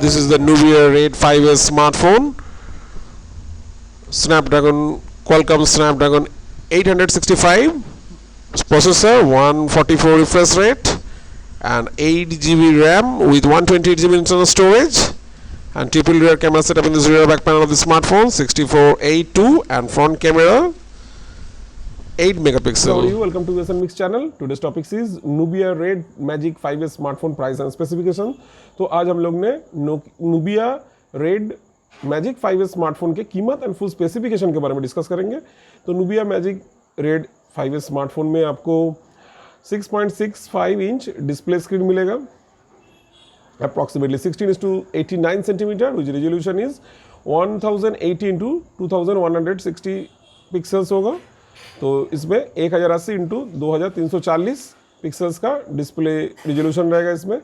this is the Nubia Red 5S smartphone. Qualcomm Snapdragon 865 processor, 144 refresh rate, and 8 GB RAM with 128 GB internal storage, and triple rear camera setup in the rear back panel of the smartphone, 64:8:2, and front camera 8 megapixel. Hello, welcome to USNMix channel. Today's topic is Nubia Red Magic 5S smartphone price and specification. तो आज हम लोग ने Nubia Red Magic 5S smartphone के कीमत and full specification के बारे में डिस्कस करेंगे. तो Nubia Magic Red 5S smartphone में आपको 6.65 इंच डिस्प्ले स्क्रीन मिलेगा, approximately 16:89 centimeter, which resolution is 1080x2160 pixels होगा. तो इसमें 1080x2340 पिक्सल्स का डिस्प्ले रिजोल्यूशन रहेगा इसमें.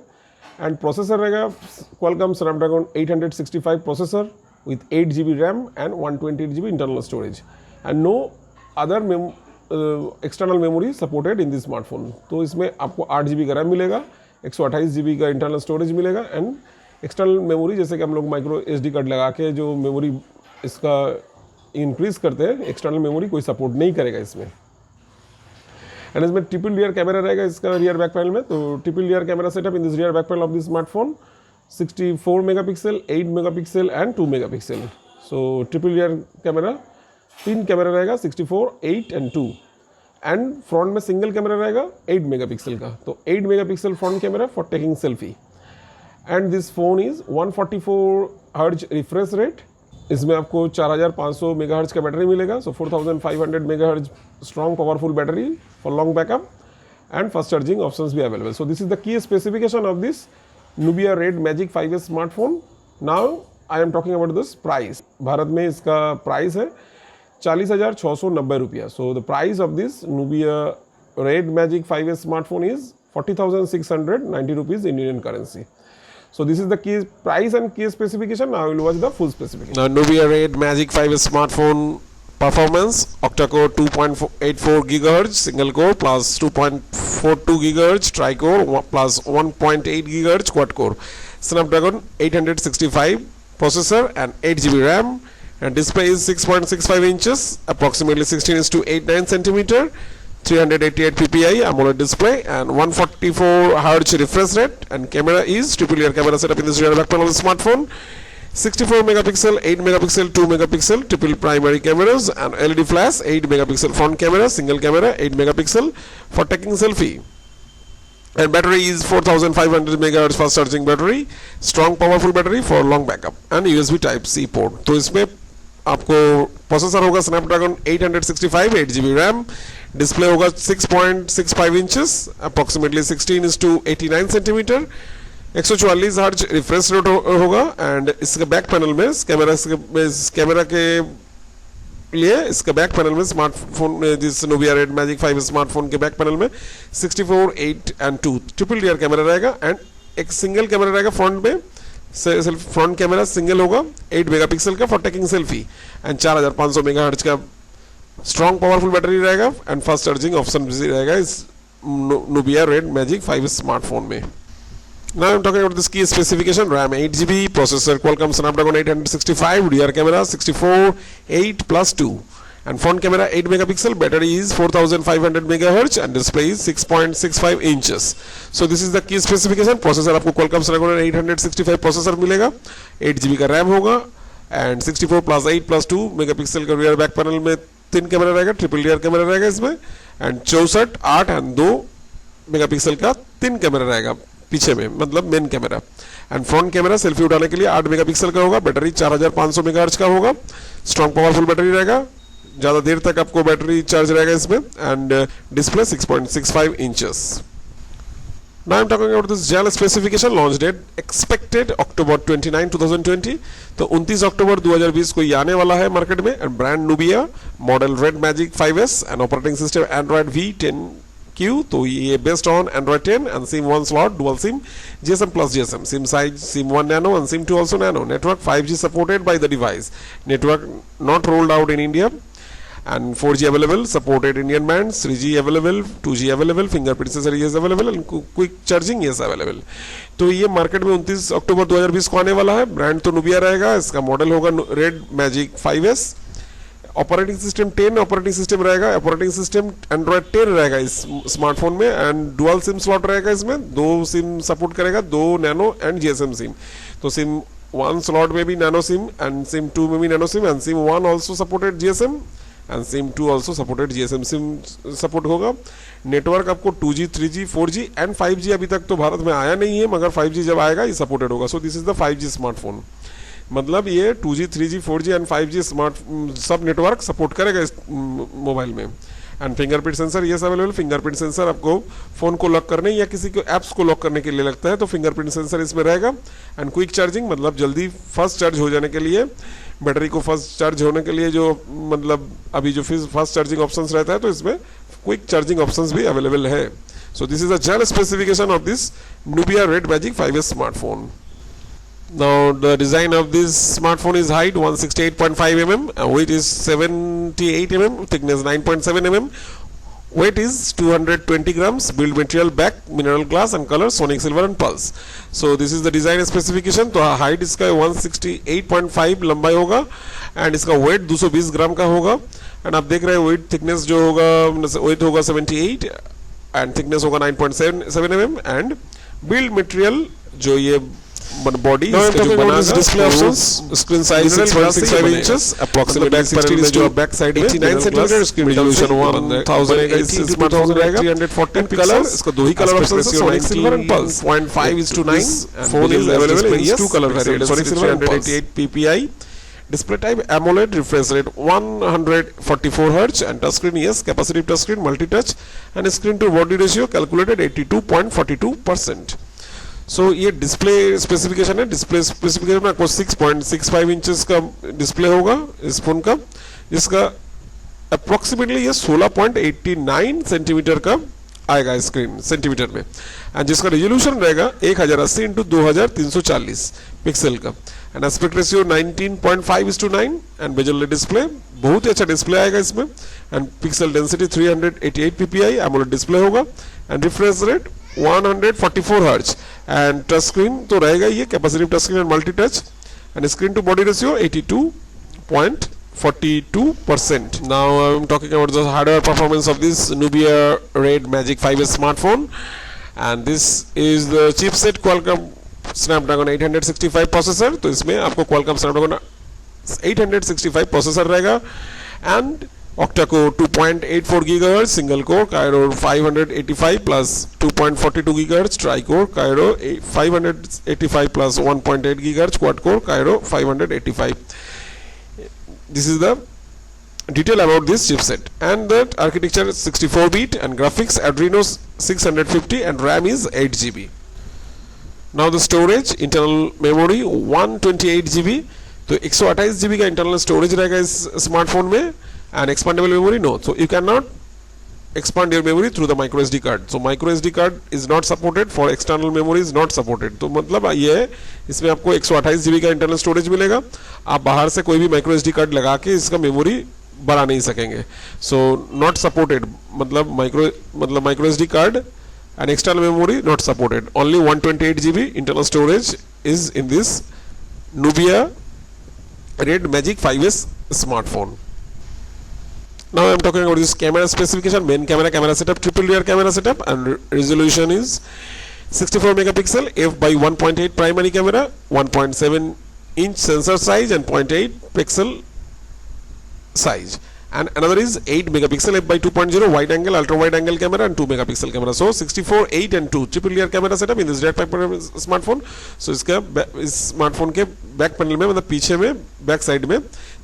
एंड प्रोसेसर रहेगा Qualcomm Snapdragon 865 processor with 8 GB RAM and 128 GB internal storage and no other external memory supported in this smartphone. तो इसमें आपको 8 GB का रैम मिलेगा, 128 GB का इंटरनल स्टोरेज मिलेगा एंड एक्सटर्नल मेमोरी जैसे कि हम लोग माइक्रो SD कार्ड लगा के जो मेमोरी इसका इंक्रीज करते हैं, एक्सटर्नल मेमोरी कोई सपोर्ट नहीं करेगा इसमें. एंड इसमें ट्रिपल रियर कैमरा रहेगा इसका रियर बैक पैनल में. तो triple rear camera setup in this rear back panel of this smartphone, 64 megapixel, 8 megapixel and 2 megapixel. So triple rear camera 3 camera रहेगा, 64, 8 एंड 2. एंड फ्रंट में single camera रहेगा 8 megapixel का. तो 8 megapixel front camera for taking selfie. And this phone is 144 hertz refresh rate. इसमें आपको 4500 megahertz का battery मिलेगा. सो 4500 megahertz strong powerful battery for long backup and fast charging options भी available. So this is the key specification of this Nubia Red Magic 5S smartphone. Now I am talking about this price. Bharat में इसका price है 40,690 रुपया. So the price of this Nubia Red Magic 5S smartphone is 40,690 rupees in Indian currency. So this is the key price and key specification. Now we will watch the full specification. Now Nubia Red Magic 5S smartphone performance: octa-core 2.84 GHz single core plus 2.42 GHz tri-core plus 1.8 GHz quad core. Snapdragon 865 processor and 8 GB RAM. And display is 6.65 inches, approximately 16:89 centimeter. 388 ppi AMOLED display and 144 Hz refresh rate. And camera is triple rear camera setup in this rear back panel of the smartphone, 64 megapixel, 8 megapixel, 2 megapixel triple primary cameras and LED flash, 8 megapixel front camera, single camera 8 megapixel for taking selfie. And battery is 4500 megahertz fast charging battery, strong powerful battery for long backup and USB type C port. तो इसमें आपको processor होगा Snapdragon 865, 8 GB RAM. Display होगा 6.65 inches, approximately 16:89 centimetre, 144 hertz refresh rate होगा. And इसके back panel में camera के लिए इसके बैक पैनल में स्मार्टफोन जिस Nubia Red Magic 5 स्मार्टफोन के बैक पैनल में 64, 8 एंड 2 ट्रिपल रियर कैमरा रहेगा. एंड एक सिंगल कैमरा रहेगा फ्रंट में. फ्रंट कैमरा सिंगल होगा 8 मेगापिक्सल का for taking selfie. And 4500 megahertz का स्ट्रॉन्ग पावरफुल बैटरी रहेगा एंड फास्ट चार्जिंग ऑप्शन भी रहेगा इस Nubia Red Magic 5 स्मार्टफोन में. Now I am talking about this key specification: RAM 8 GB, processor Qualcomm Snapdragon 865, rear camera 64, 8 plus 2, and front camera 8 megapixel. Battery is 4500 megahertz and display is 6.65 inches. So this is the key specification. Processor आपको Qualcomm Snapdragon 865 processor मिलेगा, 8 GB का RAM होगा and 64 plus 8 plus 2 megapixel का rear back panel में 3 camera रहेगा, triple rear camera रहेगा इसमें. And 64, 8 and 2 megapixel का 3 कैमरा रहेगा पीछे में, मतलब main camera. And front camera selfie उठाने के लिए 8 मेगापिक्सल का होगा. बैटरी 4500 मेगाहर्ट्ज का होगा, स्ट्रॉन्ग पावरफुल बैटरी रहेगा, ज़्यादा देर तक आपको बैटरी चार्ज रहेगा इसमें. And display 6.65 inches. Now I am talking about this GEL specification. Launch date expected October 29, 2020. तो 29 अक्टूबर 2020 को ये आने वाला है मार्केट में. And brand Nubia, model Red Magic 5S and operating system Android V10Q. तो ये based on Android 10 and SIM 1 slot, dual SIM, GSM plus GSM, SIM size SIM 1 nano and SIM 2 also nano. Network 5G supported by the device. Network not rolled out in India. and 4G available, supported Indian bands, 3G available, 2G available, fingerprint sensor yes available and quick charging yes available। तो ये market में 29 अक्टूबर 2020 को आने वाला है। Brand तो Nubia रहेगा, इसका मॉडल होगा red magic 5S। Operating system 10 operating system रहेगा, ऑपरेटिंग सिस्टम एंड्रॉयड 10 रहेगा इस स्मार्टफोन में एंड डुअल सिम स्लॉट रहेगा, इसमें 2 सिम सपोर्ट करेगा, 2 नैनो एंड जीएसएम सिम। तो सिम 1 स्लॉट में भी नैनो सिम एंड सिम 2 में भी nano SIM and SIM 1 also supported GSM and SIM 2 also supported GSM SIM support होगा। नेटवर्क आपको 2G 3G 4G and 5G अभी तक तो भारत में आया नहीं है, मगर 5G जब आएगा ये सपोर्टेड होगा। सो this is the 5G smartphone, मतलब ये 2G 3G 4G and 5G smart सब नेटवर्क सपोर्ट करेगा इस मोबाइल में। एंड फिंगरप्रिंट सेंसर ये अवेलेबल। फिंगरप्रिंट सेंसर आपको फोन को लॉक करने या किसी को एप्स को लॉक करने के लिए लगता है तो फिंगरप्रिंट सेंसर इसमें रहेगा। एंड क्विक चार्जिंग, मतलब जल्दी फास्ट चार्ज हो जाने के लिए, बैटरी को फास्ट चार्ज होने के लिए जो मतलब अभी जो फास्ट चार्जिंग ऑप्शन रहता है तो इसमें क्विक चार्जिंग ऑप्शन भी अवेलेबल है। सो this is a general specification of this Nubia Red Magic 5S smartphone. Now the design of this smartphone is height 168.5 mm, weight is 78 mm, thickness 9.7 mm, weight is 220 grams, build material black mineral glass and color sonic silver and pulse. So this is the design specification। तो height इसका 168.5 लंबाई होगा and इसका weight 220 ग्राम का होगा and आप देख रहे हैं weight thickness जो होगा weight होगा 78 एंड thickness होगा 9.7 mm एंड build material जो ये body display options, screen size 6.65 inches, approximate back panel जो बैक साइड में 89 सेंटीमीटर, स्क्रीन रेजोल्यूशन 1080 स्मार्टफोन रहेगा, 314 कलर, इसका दो ही कलर ऑप्शंस है, sonic silver and pulse, 0.5:9, phone is available in 2 colour variant, sonic silver and 188 ppi, display type AMOLED, refresh rate 144 Hz and touch screen yes, capacitive touch screen, multi touch and screen to body ratio calculated 82.42%। सो ये display specification है। Display specification में आपको 6.65 inches का display होगा इस phone का, जिसका approximately ये 16.89 सेंटीमीटर का आएगा स्क्रीन सेंटीमीटर में एंड जिसका रेजोल्यूशन रहेगा 1080 × 2340 पिक्सल का and aspect ratio 19.5:9 and bezel display, बहुत ही अच्छा डिस्प्ले आएगा इसमें and pixel density 388 ppi, AMOLED display होगा and refresh rate 144 Hz and touch screen तो रहेगा ये, capacitive touch screen and multi touch and screen to body ratio 82.42%। Now I'm talking about the hardware performance of this Nubia Red Magic 5S smartphone and this is the chipset Qualcomm Snapdragon 865 processor. तो इसमें आपको Qualcomm Snapdragon 865 processor रहेगा and octa-core 2.84 GHz, single core Cairo 585 plus 2.42 GHz, tri-core Cairo 585 plus 1.8 GHz, quad-core Cairo 585. This is the detail about this chipset and that architecture is 64-bit and graphics Adreno 650 and RAM is 8 GB। Now the storage, internal memory 128 GB, तो 128 GB का internal storage रहेगा इस smartphone में and expandable memory no, so you cannot expand your memory through the micro SD card, so micro SD card is not supported for external memory is not supported। तो मतलब ये है इसमें आपको 128 GB का इंटरनल स्टोरेज मिलेगा, आप बाहर से कोई भी माइक्रो SD कार्ड लगा के इसका मेमोरी बढ़ा नहीं सकेंगे। सो नॉट सपोर्टेड, मतलब micro SD card and external memory not supported, only 128 GB internal storage is in this Nubia Red Magic 5S smartphone। Now I am talking about this camera specification, main camera setup, triple rear camera setup and resolution is 64 megapixel f/1.8 primary camera, 1.7 inch sensor size and 0.8 pixel size and another is 8 megapixel f/2.0 wide angle ultra wide angle camera and 2 megapixel camera। so 64, 8 and 2 triple rear camera setup in this Red 5 smartphone। so इसका इस smartphone के back panel में मतलब पीछे में back side में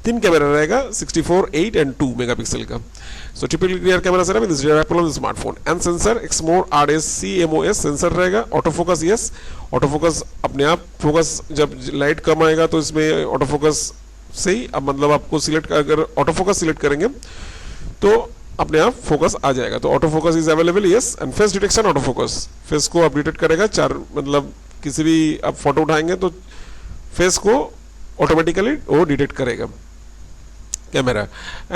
3 camera रहेगा 64, 8 and 2 megapixel का। So triple rear camera setup in this Red smartphone and sensor Exmor RSCMOS sensor रहेगा, auto focus yes, auto focus अपने आप फोकस जब लाइट कम आएगा तो इसमें ऑटो फोकस से ही अब मतलब आपको सिलेक्ट अगर ऑटो फोकस सिलेक्ट करेंगे तो अपने आप फोकस आ जाएगा, तो auto focus is available yes and face detection auto focus, face को आप डिटेक्ट करेगा, चार मतलब किसी भी आप फोटो उठाएंगे तो फेस को ऑटोमेटिकली वो डिटेक्ट करेगा camera,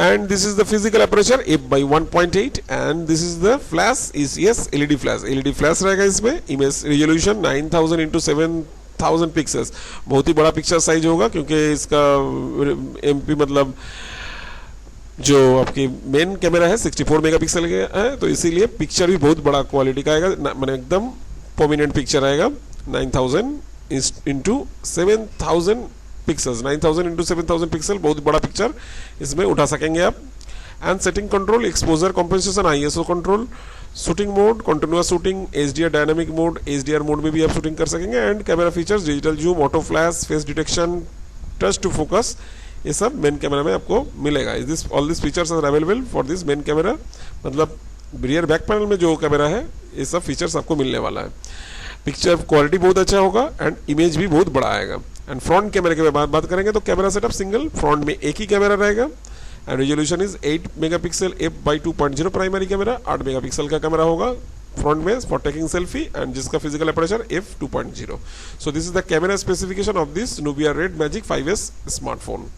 and this is the physical aperture f by 1.8, and this is the flash is yes LED flash रहेगा इसमें. Image resolution 9000 into 7000 पिक्सल्स, बहुत ही बड़ा पिक्चर साइज होगा क्योंकि इसका MP मतलब जो आपकी मेन कैमरा है 64 मेगापिक्सल का है, तो इसीलिए पिक्चर भी बहुत बड़ा क्वालिटी का आएगा, मैंने एकदम प्रोमिनेंट पिक्चर आएगा. 9000 इंटू 7000 पिक्सल्स, 9000 इंटू 7000 पिक्सल, बहुत बड़ा पिक्चर इसमें उठा सकेंगे आप. And setting control, exposure compensation, ISO control, shooting mode, continuous shooting, HDR dynamic mode, HDR mode में भी आप शूटिंग कर सकेंगे. And camera features, digital zoom, auto flash, face detection, touch to focus, ये सब मेन कैमरा में आपको मिलेगा. इस this all this features are available for this main camera, मतलब रियर बैक पैनल में जो कैमरा है ये सब फीचर्स आपको मिलने वाला है. पिक्चर क्वालिटी बहुत अच्छा होगा एंड इमेज भी बहुत बड़ा आएगा. एंड फ्रंट कैमरे के बात करेंगे तो कैमरा सेटअप सिंगल, फ्रंट में एक ही कैमरा रहेगा and resolution is 8 megapixel f by 2.0 primary camera, 8 megapixel का कैमरा होगा फ्रंट में फॉर टेकिंग सेल्फी, एंड जिसका physical aperture f 2.0. So this is the camera specification of this Nubia Red Magic 5S smartphone.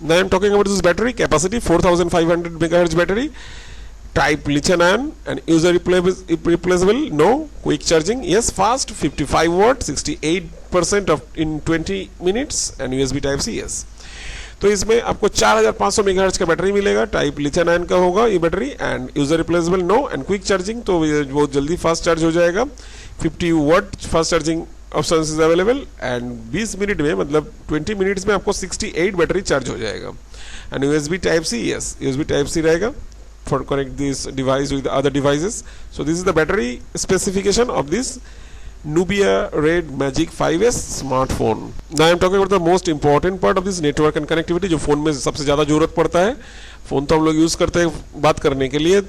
Now I am talking about this battery capacity, 4500 megahertz battery, type lithium ion, and user replaceable, no. Quick charging, yes. Fast, 55 watt, 68% of in 20 minutes, and USB type C, yes. तो इसमें आपको 4500 megahertz का battery मिलेगा, type lithium ion का होगा ये battery, and user replaceable no, and quick charging, तो ये बहुत जल्दी फास्ट चार्ज हो जाएगा. 50 watt fast charging option is available, and 20 minute में मतलब 20 मिनट्स में आपको 68 बैटरी चार्ज हो जाएगा. And USB type C, yes USB type C रहेगा for connect this device with other devices. So this is the battery specification of this Nubia Red Magic 5S smartphone. Now I am talking about the most important part of this network and connectivity, जो phone में सबसे ज़्यादा ज़रूरत पड़ता है. Phone तो हम लोग यूज़ करते हैं बात करने के लिए,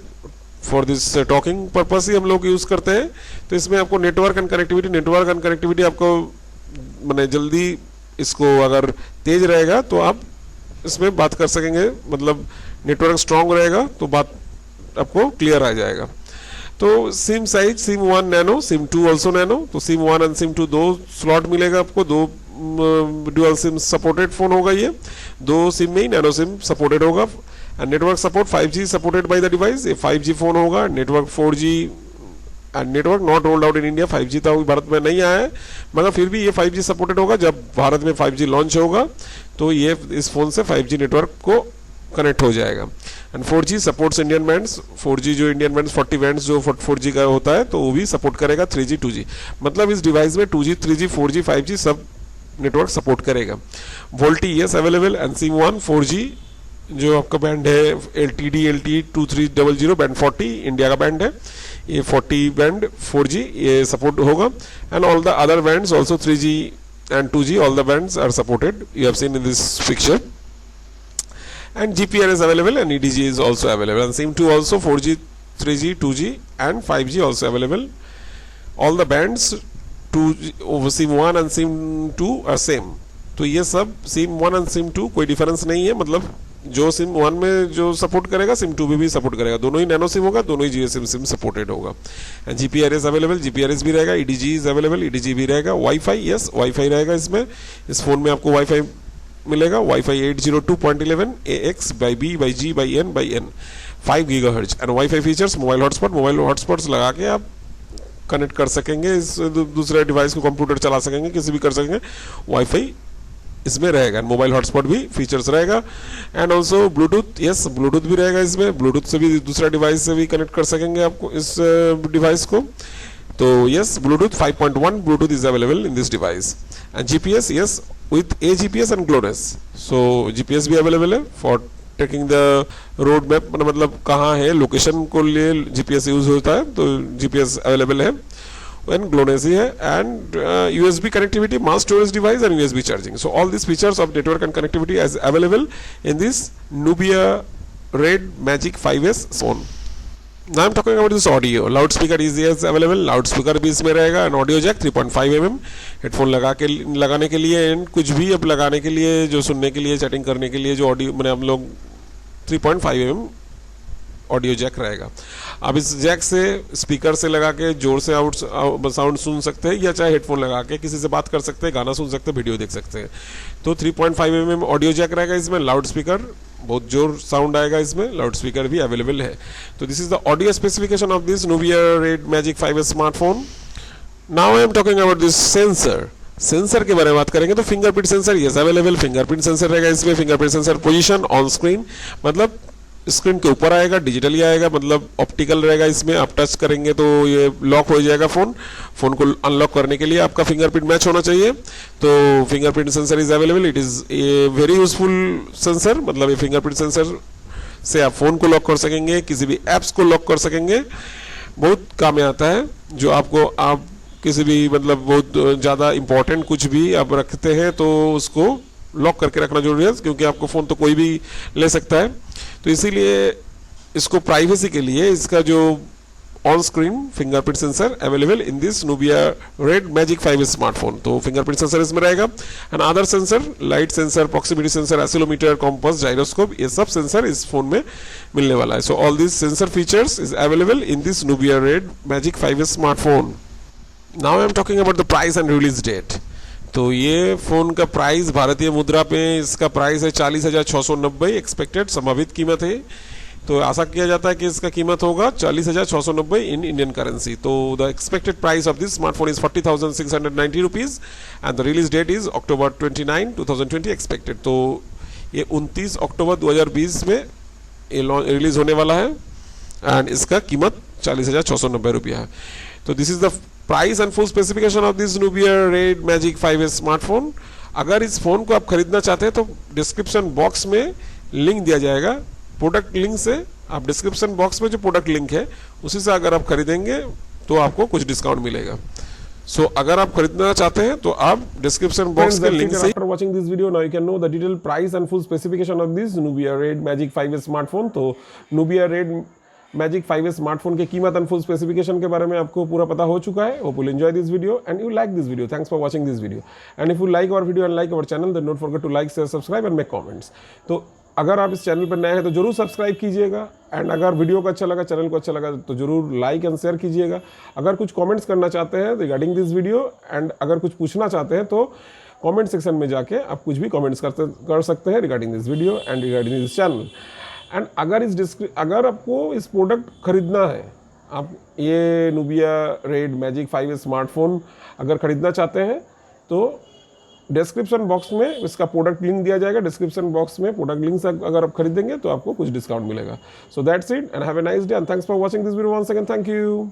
फॉर दिस टॉकिंग पर्पस ही हम लोग यूज़ करते हैं. तो इसमें आपको नेटवर्क एंड कनेक्टिविटी आपको मैंने जल्दी इसको अगर तेज रहेगा तो आप इसमें बात कर सकेंगे, मतलब नेटवर्क स्ट्रांग रहेगा तो बात आपको क्लियर आ जाएगा. तो SIM size SIM 1 nano, SIM 2 also nano, तो सिम 1 एंड सिम 2 दो स्लॉट मिलेगा आपको, दो ड्यूअल सिम सपोर्टेड फोन होगा ये, दो सिम में ही नैनो सिम सपोर्टेड होगा. And network support 5G supported by the device, ये 5G फोन होगा. Network 4G and network not rolled out in India, 5G तो भारत में नहीं आया है, मगर फिर भी ये 5G सपोर्टेड होगा. जब भारत में 5G लॉन्च होगा तो ये इस फोन से 5G नेटवर्क को कनेक्ट हो जाएगा. And 4G supports Indian bands, 4G जो इंडियन बैंड्स 40 बैंड्स जो 4G का होता है तो वो भी सपोर्ट करेगा. 3G 2G, मतलब इस डिवाइस में 2G 3G 4G 5G सब नेटवर्क सपोर्ट करेगा. VoLTE yes available, and SIM 1 4G जो आपका बैंड है LTD LTE 2300 बैंड 40 इंडिया का बैंड है, ये 40 बैंड 4G ये सपोर्ट होगा. And all the other bands also 3G and 2G, all the bands are supported, you have seen in this picture. And GPR is available and EDG is also available, and SIM 2 also 4G 3G 2G and 5G also available. All the bands 2G over SIM 1 and SIM 2 are same. तो ये सब SIM 1 and SIM 2 कोई difference नहीं है, मतलब जो SIM 1 में जो सपोर्ट करेगा SIM 2 में भी सपोर्ट करेगा, दोनों ही नैनो सिम होगा, दोनों ही GSM सिम सपोर्टेड होगा. एंड GPRS अवेलेबल, GPRS भी रहेगा, EDG इज अवेलेबल, EDG भी रहेगा. वाईफाई यस वाईफाई रहेगा इसमें, इस फोन में आपको वाईफाई मिलेगा. Wifi 802.11 AX by B by G by N by N 5 GHz. And wifi features mobile hotspots लगा के आप कनेक्ट कर सकेंगे, इस दूसरे डिवाइस को कंप्यूटर चला सकेंगे, किसी भी कर सकेंगे. वाईफाई इसमें रहेगा, मोबाइल हॉटस्पॉट भी फीचर्स रहेगा. And also Bluetooth, yes Bluetooth भी रहेगा इसमें, ब्लूटूथ से भी दूसरा डिवाइस से भी कनेक्ट कर सकेंगे आपको इस डिवाइस को. तो yes Bluetooth 5.1 Bluetooth is available in this device. And GPS yes with AGPS and GLONASS. So GPS भी अवेलेबल है for taking the road map, मतलब कहाँ है लोकेशन को लिए GPS यूज होता है, तो GPS अवेलेबल है. एंड GLONASS ही है. And USB connectivity, mass storage device and USB charging. So all this features of network and connectivity is available in this Nubia Red Magic 5S phone. Now I'm talking about this audio. Loudspeaker is available. Loudspeaker भी इसमें रहेगा. And audio jack 3.5 mm headphone लगाने के लिए, and कुछ भी अब लगाने के लिए, जो सुनने के लिए, चैटिंग करने के लिए जो ऑडियो मैंने हम लोग 3.5 mm ऑडियो जैक रहेगा। अब इस जैक से स्पीकर से लगा के जोर से आउट साउंड सुन सकते हैं, या चाहे हेडफोन लगा के किसी से बात कर सकते हैं, गाना सुन सकते हैं, वीडियो देख सकते हैं। तो 3.5 mm ऑडियो जैक रहेगा इसमें। लाउड स्पीकर, बहुत जोर साउंड आएगा इसमें, लाउड स्पीकर भी अवेलेबल है। तो this is the audio specification of this Nubia Red Magic 5S smartphone. Now I am talking about this sensor. Sensor के बारे में बात करेंगे तो fingerprint sensor yes available. Fingerprint sensor रहेगा इसमें। Fingerprint sensor position on screen, मतलब screen के ऊपर आएगा, डिजिटली आएगा, मतलब ऑप्टिकल रहेगा इसमें। आप टच करेंगे तो ये लॉक हो जाएगा फोन को अनलॉक करने के लिए आपका फिंगरप्रिंट मैच होना चाहिए। तो fingerprint sensor is available. It is a very useful sensor, मतलब ये फिंगरप्रिंट सेंसर से आप फोन को लॉक कर सकेंगे, किसी भी एप्स को लॉक कर सकेंगे। बहुत काम में आता है, जो आपको आप किसी भी मतलब बहुत ज़्यादा इंपॉर्टेंट कुछ भी आप रखते हैं तो उसको लॉक करके रखना जरूरी है, क्योंकि आपको फ़ोन तो कोई भी ले सकता है। तो इसीलिए इसको प्राइवेसी के लिए इसका जो on screen fingerprint sensor available in this Nubia Red Magic 5S smartphone. तो फिंगरप्रिंट सेंसर इसमें रहेगा। And other sensor, light sensor, proximity sensor, accelerometer, compass, gyroscope, ये सब सेंसर इस फोन में मिलने वाला है। So all this sensor features is available in this Nubia Red Magic 5S smartphone. Now I am talking about the price and release date. तो ये phone का प्राइस भारतीय मुद्रा पे इसका प्राइस है 40,690 एक्सपेक्टेड संभावित कीमत है। तो आशा किया जाता है कि इसका कीमत होगा 40,690 इन इंडियन करेंसी। तो the expected price of this smartphone is 40,690 rupees and the release date is October 29, 2020 expected. तो ये 29 अक्टूबर 2020 में ये रिलीज होने वाला है एंड इसका कीमत 40,690 रुपया है। तो this is the price and full specification of this Nubia Red Magic 5S smartphone. अगर इस फ़ोन को आप खरीदना चाहते हैं तो डिस्क्रिप्शन बॉक्स में लिंक दिया जाएगा, प्रोडक्ट लिंक से आप डिस्क्रिप्शन बॉक्स में जो प्रोडक्ट लिंक है उसी से अगर आप खरीदेंगे तो आपको कुछ डिस्काउंट मिलेगा। सो अगर आप खरीदना चाहते हैं तो आप डिस्क्रिप्शन बॉक्स के लिंक से। After watching this video, now you can know the detailed price and full specification of this Nubia Red Magic 5S smartphone. तो Nubia Red Magic 5S smartphone के कीमत एंड फुल स्पेसिफिकेशन के बारे में आपको पूरा पता हो चुका है। Hope you enjoy this video and you like this video. Thanks for watching this video and if you like our video and like our channel then don't forget to like, share, subscribe and make comments. तो अगर आप इस channel पर नए हैं तो जरूर subscribe कीजिएगा एंड अगर वीडियो को अच्छा लगा, चैनल को अच्छा लगा तो जरूर लाइक एंड शेयर कीजिएगा। अगर कुछ कमेंट्स करना चाहते हैं रिगार्डिंग दिस वीडियो एंड अगर कुछ पूछना चाहते हैं तो कमेंट सेक्शन में जाके आप कुछ भी कमेंट्स कर सकते हैं regarding this video and regarding this channel. And अगर आपको इस प्रोडक्ट खरीदना है, आप ये Nubia Red Magic 5S smartphone अगर खरीदना चाहते हैं तो डिस्क्रिप्शन बॉक्स में इसका प्रोडक्ट लिंक दिया जाएगा। डिस्क्रिप्शन बॉक्स में प्रोडक्ट लिंक से अगर आप खरीदेंगे तो आपको कुछ डिस्काउंट मिलेगा। So that's it and have a nice day and thanks for watching this video once again. Thank you.